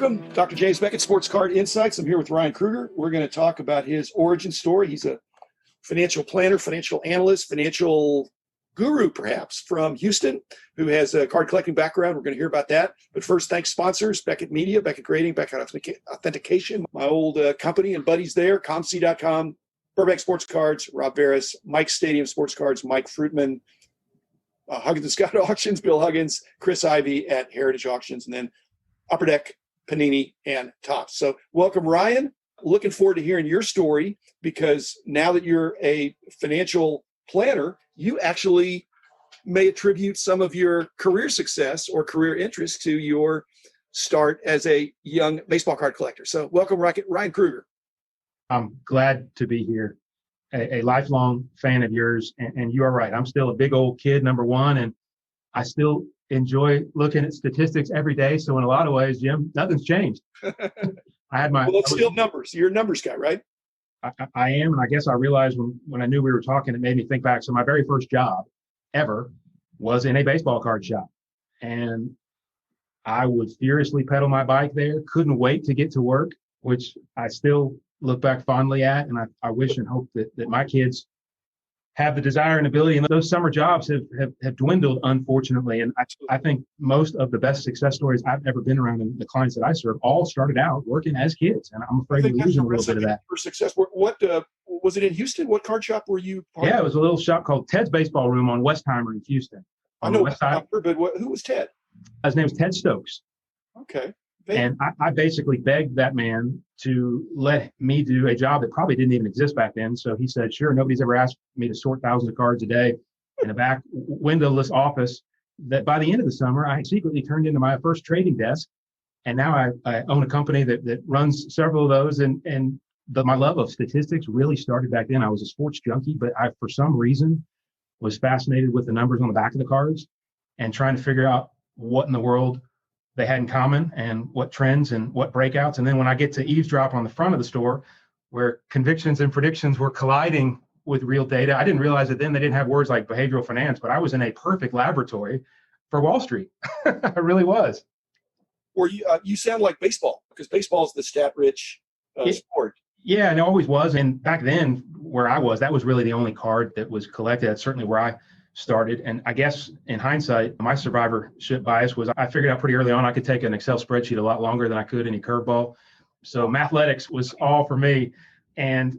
Welcome, Dr. James Beckett, Sports Card Insights. I'm here with Ryan Krueger. We're going to talk about his origin story. He's a financial planner, financial analyst, financial guru, perhaps, from Houston, who has a card collecting background. We're going to hear about that. But first, thanks sponsors, Beckett Media, Beckett Grading, Beckett Authentication, my old company and buddies there, ComC.com, Burbank Sports Cards, Rob Barris, Mike Stadium Sports Cards, Mike Fruitman, Huggins and Scott Auctions, Bill Huggins, Chris Ivy at Heritage Auctions, and then Upper Deck, Panini, and Topps. So welcome, Ryan. Looking forward to hearing your story, because now that you're a financial planner, you actually may attribute some of your career success or career interest to your start as a young baseball card collector. So welcome, Ryan Krueger. I'm glad to be here. A lifelong fan of yours, and you are right. I'm still a big old kid, number one, and I still enjoy looking at statistics every day. So in a lot of ways, Jim, nothing's changed. It's still numbers. You're a numbers guy, right? I am, and I guess I realized when I knew we were talking, it made me think back. So my very first job ever was in a baseball card shop, and I would furiously pedal my bike there. Couldn't wait to get to work, which I still look back fondly at, and I wish and hope that my kids have the desire and ability. And those summer jobs have dwindled, unfortunately. And I think most of the best success stories I've ever been around, and the clients that I serve, all started out working as kids. And I'm afraid we're losing a little bit of that. For success, what was it in Houston? What card shop were you part of? Yeah, it was a little shop called Ted's Baseball Room on Westheimer in Houston. I know Westheimer, but who was Ted? His name was Ted Stokes. Okay. And I basically begged that man to let me do a job that probably didn't even exist back then. So he said, sure, nobody's ever asked me to sort thousands of cards a day in a back windowless office. That by the end of the summer, I secretly turned into my first trading desk. And now I own a company that runs several of those. And my love of statistics really started back then. I was a sports junkie, but I, for some reason, was fascinated with the numbers on the back of the cards and trying to figure out what in the world they had in common and what trends and what breakouts. And then when I get to eavesdrop on the front of the store where convictions and predictions were colliding with real data, I didn't realize that then they didn't have words like behavioral finance, but I was in a perfect laboratory for Wall Street. I really was. Or you sound like baseball, because baseball is the stat-rich sport. Yeah, and it always was. And back then where I was, that was really the only card that was collected. That's certainly where I started. And I guess in hindsight, my survivorship bias was I figured out pretty early on I could take an Excel spreadsheet a lot longer than I could any curveball. So mathletics was all for me. And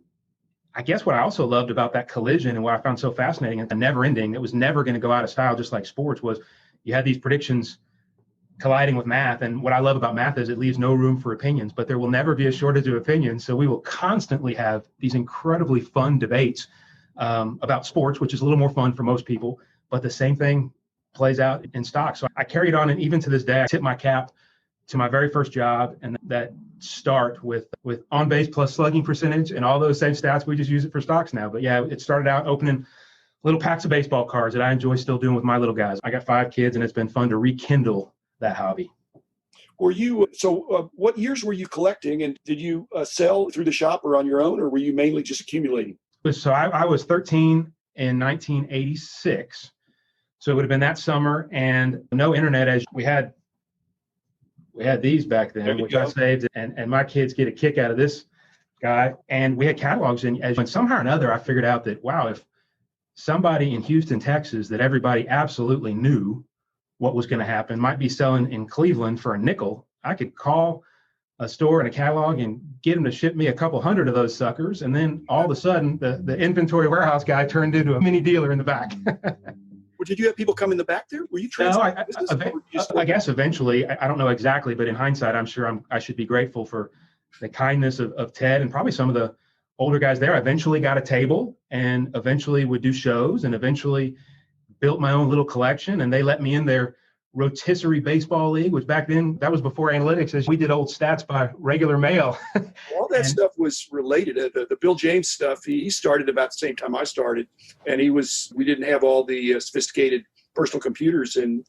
I guess what I also loved about that collision and what I found so fascinating and never ending, it was never going to go out of style, just like sports, was you had these predictions colliding with math. And what I love about math is it leaves no room for opinions, but there will never be a shortage of opinions. So we will constantly have these incredibly fun debates about sports, which is a little more fun for most people, but the same thing plays out in stocks. So I carried on, and even to this day, I tip my cap to my very first job and that start with on base plus slugging percentage and all those same stats. We just use it for stocks now. But yeah, it started out opening little packs of baseball cards that I enjoy still doing with my little guys. I got 5 kids, and it's been fun to rekindle that hobby. What years were you collecting, and did you sell through the shop or on your own, or were you mainly just accumulating? So I was 13 in 1986. So it would have been that summer, and no internet, as we had these back then, which I saved, and my kids get a kick out of this guy. And we had catalogs, and somehow or another, I figured out that, wow, if somebody in Houston, Texas, that everybody absolutely knew what was going to happen might be selling in Cleveland for a nickel, I could call a store and a catalog and get them to ship me a couple hundred of those suckers. And then all of a sudden, the inventory warehouse guy turned into a mini dealer in the back. Well, did you have people come in the back there? Were you transferring business? I guess eventually, I don't know exactly, but in hindsight, I'm sure I should be grateful for the kindness of Ted and probably some of the older guys there. I eventually got a table and eventually would do shows and eventually built my own little collection, and they let me in their rotisserie baseball league, which back then, that was before analytics, as we did old stats by regular mail. All that stuff was related. The Bill James stuff, he started about the same time I started, and we didn't have all the sophisticated personal computers and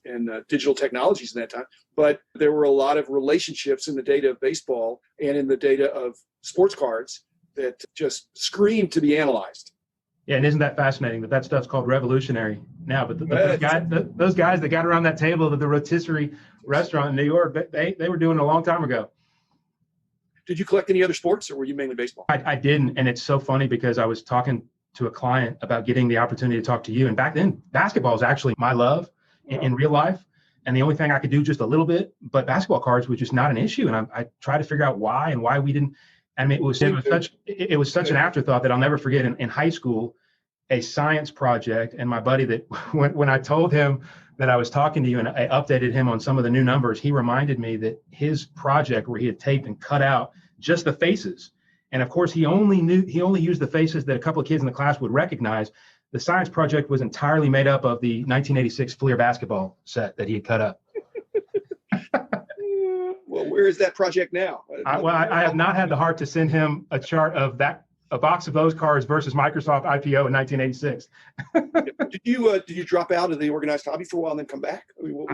digital technologies in that time, but there were a lot of relationships in the data of baseball and in the data of sports cards that just screamed to be analyzed. Yeah, and isn't that fascinating that stuff's called revolutionary now? But those guys that got around that table at the rotisserie restaurant in New York, they were doing it a long time ago. Did you collect any other sports, or were you mainly baseball? I didn't. And it's so funny because I was talking to a client about getting the opportunity to talk to you. And back then, basketball was actually my love in real life. And the only thing I could do just a little bit, but basketball cards was just not an issue. And I tried to figure out why and why we didn't. I mean, it was such an afterthought that I'll never forget. In high school, a science project, and my buddy that when I told him that I was talking to you and I updated him on some of the new numbers, he reminded me that his project where he had taped and cut out just the faces. And of course, he only used the faces that a couple of kids in the class would recognize. The science project was entirely made up of the 1986 Fleer basketball set that he had cut up. Well, where is that project now? I have not had the heart to send him a chart of a box of those cards versus Microsoft IPO in 1986. Did you drop out of the organized hobby for a while and then come back? I mean,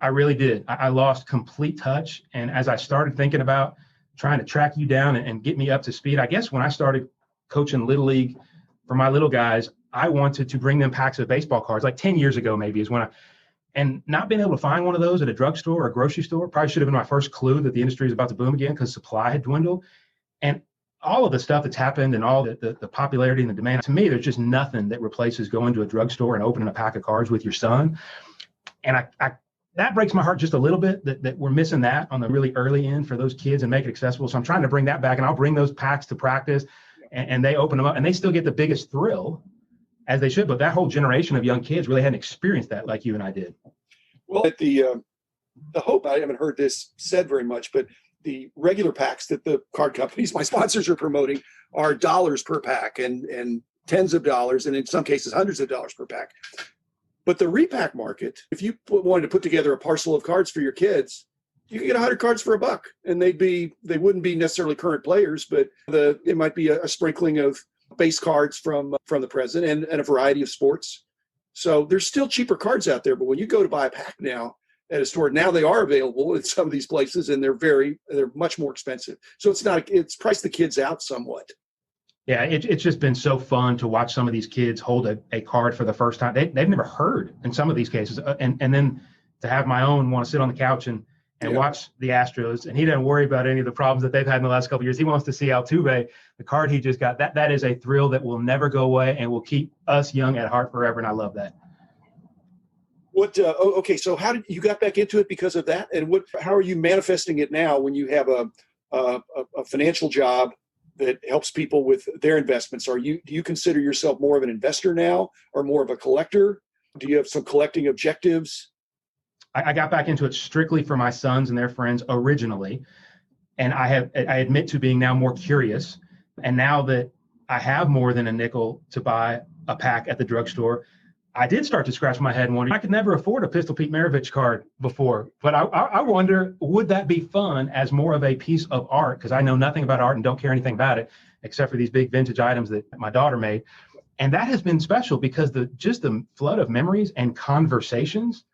I really did. I lost complete touch. And as I started thinking about trying to track you down and get me up to speed, I guess when I started coaching Little League for my little guys, I wanted to bring them packs of baseball cards, like 10 years ago maybe is when and not being able to find one of those at a drugstore or a grocery store probably should have been my first clue that the industry is about to boom again because supply had dwindled. And all of the stuff that's happened and all the popularity and the demand, to me, there's just nothing that replaces going to a drugstore and opening a pack of cards with your son. And that breaks my heart just a little bit that we're missing that on the really early end for those kids and make it accessible. So I'm trying to bring that back, and I'll bring those packs to practice and they open them up and they still get the biggest thrill as they should. But that whole generation of young kids really hadn't experienced that like you and I did. Well, at the Hope, I haven't heard this said very much, but the regular packs that the card companies, my sponsors, are promoting are dollars per pack and tens of dollars, and in some cases hundreds of dollars per pack. But the repack market, if you wanted to put together a parcel of cards for your kids, you can get 100 cards for $1, and they wouldn't be necessarily current players, but it might be a sprinkling of base cards from the president and a variety of sports. So there's still cheaper cards out there, but when you go to buy a pack now at a store, now they are available at some of these places, and they're much more expensive. So it's priced the kids out somewhat. Yeah, it's just been so fun to watch some of these kids hold a card for the first time. They've never heard in some of these cases. And then to have my own want to sit on the couch and watch the Astros, and he doesn't worry about any of the problems that they've had in the last couple of years. He wants to see Altuve, the card he just got. That is a thrill that will never go away and will keep us young at heart forever, and I love that. Okay, so how did you got back into it because of that? And how are you manifesting it now when you have a financial job that helps people with their investments? Do you consider yourself more of an investor now or more of a collector? Do you have some collecting objectives? I got back into it strictly for my sons and their friends originally. And I admit to being now more curious. And now that I have more than a nickel to buy a pack at the drugstore, I did start to scratch my head and wonder, I could never afford a Pistol Pete Maravich card before, but I wonder, would that be fun as more of a piece of art? Because I know nothing about art and don't care anything about it, except for these big vintage items that my daughter made. And that has been special because the flood of memories and conversations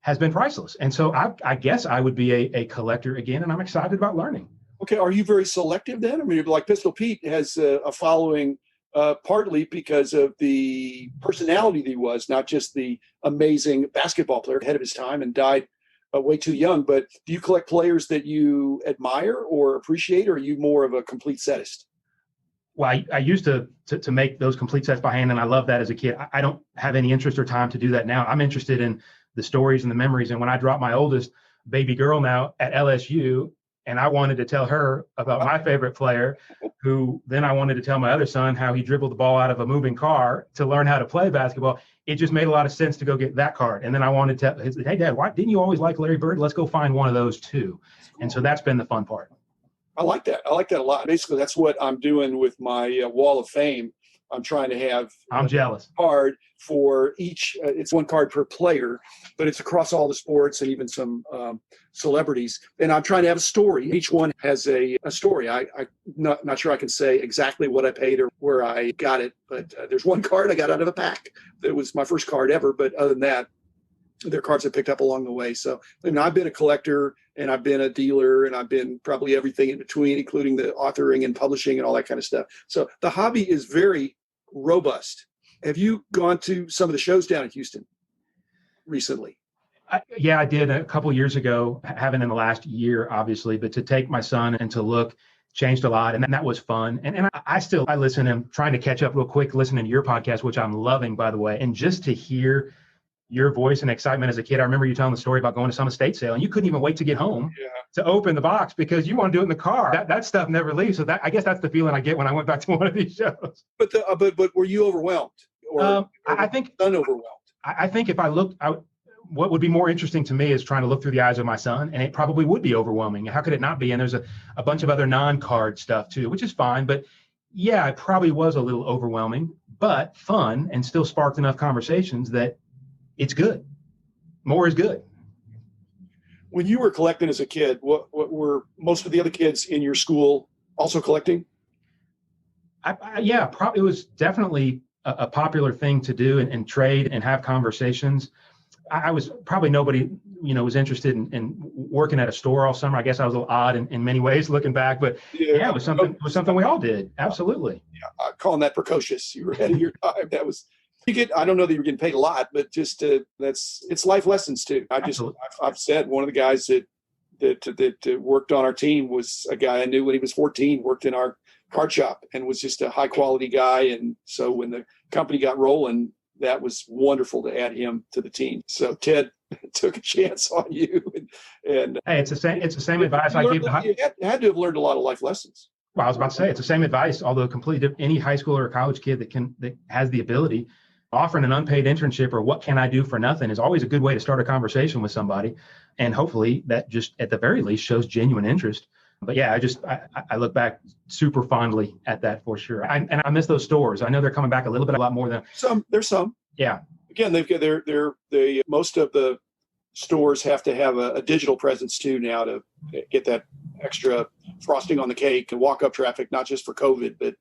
has been priceless. And so I guess I would be a collector again, and I'm excited about learning. Okay, are you very selective then? I mean, like Pistol Pete has a following partly because of the personality that he was, not just the amazing basketball player ahead of his time and died way too young. But do you collect players that you admire or appreciate, or are you more of a complete setist? Well, I used to make those complete sets by hand, and I loved that as a kid. I don't have any interest or time to do that now. I'm interested in the stories and the memories. And when I dropped my oldest baby girl now at LSU, and I wanted to tell her about my favorite player, who then I wanted to tell my other son how he dribbled the ball out of a moving car to learn how to play basketball. It just made a lot of sense to go get that card. And then I wanted to tell, hey, Dad, why didn't you always like Larry Bird? Let's go find one of those too. Cool. And so that's been the fun part. I like that. I like that a lot. Basically, that's what I'm doing with my Wall of Fame. I'm trying to have I'm jealous. Card for each. It's one card per player, but it's across all the sports and even some celebrities. And I'm trying to have a story. Each one has a story. I'm not sure I can say exactly what I paid or where I got it, but there's one card I got out of a pack. That was my first card ever. But other than that, they're cards I picked up along the way. So I've been a collector, and I've been a dealer, and I've been probably everything in between, including the authoring and publishing and all that kind of stuff. So the hobby is very robust. Have you gone to some of the shows down in Houston recently? Yeah, I did a couple of years ago. Haven't in the last year, obviously, but to take my son and to look changed a lot, and that was fun. And I listen, and I'm trying to catch up real quick, listening to your podcast, which I'm loving, by the way. And just to hear your voice and excitement as a kid, I remember you telling the story about going to some estate sale, and you couldn't even wait to get home to open the box because you want to do it in the car. That stuff never leaves. So I guess that's the feeling I get when I went back to one of these shows. But were you overwhelmed, or I think unoverwhelmed? I think if I looked out, what would be more interesting to me is trying to look through the eyes of my son, and it probably would be overwhelming. How could it not be? And there's a bunch of other non-card stuff too, which is fine. But yeah, it probably was a little overwhelming, but fun, and still sparked enough conversations that it's good. More is good. When you were collecting as a kid, what were most of the other kids in your school also collecting? Probably it was definitely a popular thing to do and trade and have conversations. I was probably nobody, was interested in working at a store all summer. I guess I was a little odd in many ways looking back, but it was something we all did. Absolutely. Yeah, I'm calling that precocious. You were ahead of your time. That was, I don't know that you were getting paid a lot, but just it's life lessons too. I've said one of the guys that worked on our team was a guy I knew when he was 14, worked in our card shop and was just a high quality guy. And so when the company got rolling, that was wonderful to add him to the team. So Ted took a chance on you. And hey, it's the same advice I give. You had to have learned a lot of life lessons. Well, I was about to say it's the same advice, although completely different. Any high school or college kid that has the ability, offering an unpaid internship or what can I do for nothing is always a good way to start a conversation with somebody. And hopefully that just at the very least shows genuine interest. But yeah, I look back super fondly at that for sure. And I miss those stores. I know they're coming back a lot more than there's some. Yeah. Again, most of the stores have to have a digital presence too now to get that extra frosting on the cake and walk up traffic, not just for COVID, but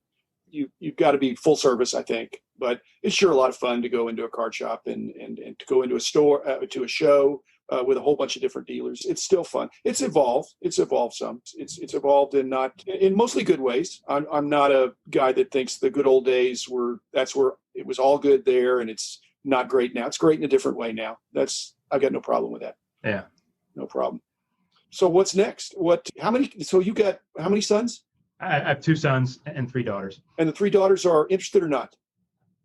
you've got to be full service, I think. But it's sure a lot of fun to go into a card shop and to go into a store, to a show with a whole bunch of different dealers. It's still fun. It's evolved. It's evolved some. It's evolved in mostly good ways. I'm not a guy that thinks the good old days that's where it was all good there and it's not great now. It's great in a different way now. I've got no problem with that. Yeah. No problem. So what's next? So you got how many sons? I have 2 sons and 3 daughters. And the 3 daughters are interested or not?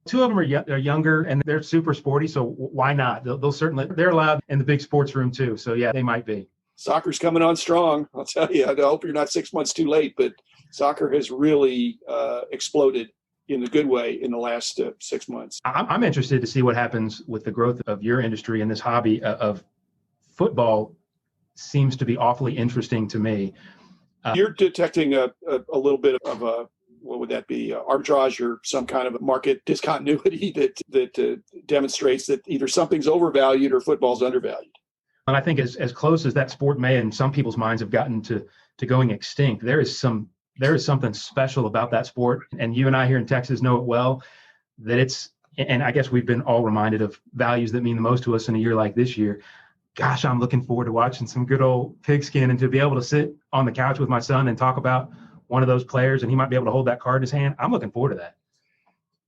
2 of them are younger and they're super sporty. So why not? They'll certainly, they're allowed in the big sports room too. So yeah, they might be. Soccer's coming on strong. I'll tell you, I hope you're not 6 months too late, but soccer has really exploded in a good way in the last 6 months. I'm interested to see what happens with the growth of your industry and this hobby of football seems to be awfully interesting to me. You're detecting a little bit of a, what would that be, arbitrage or some kind of a market discontinuity that demonstrates that either something's overvalued or football's undervalued. And I think as close as that sport may in some people's minds have gotten to going extinct, there is something special about that sport. And you and I here in Texas know it well, and I guess we've been all reminded of values that mean the most to us in a year like this year. Gosh, I'm looking forward to watching some good old pigskin and to be able to sit on the couch with my son and talk about one of those players and he might be able to hold that card in his hand. I'm looking forward to that.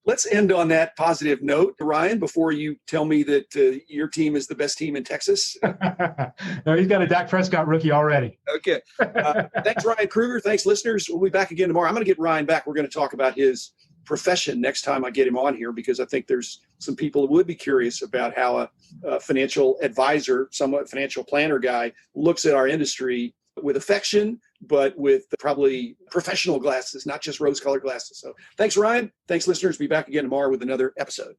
Let's end on that positive note, Ryan, before you tell me that your team is the best team in Texas. No, he's got a Dak Prescott rookie already. Okay. Thanks, Ryan Krueger. Thanks, listeners. We'll be back again tomorrow. I'm going to get Ryan back. We're going to talk about his profession next time I get him on here, because I think there's some people who would be curious about how a financial advisor, somewhat financial planner guy looks at our industry with affection, but with probably professional glasses, not just rose-colored glasses. So thanks, Ryan. Thanks, listeners. Be back again tomorrow with another episode.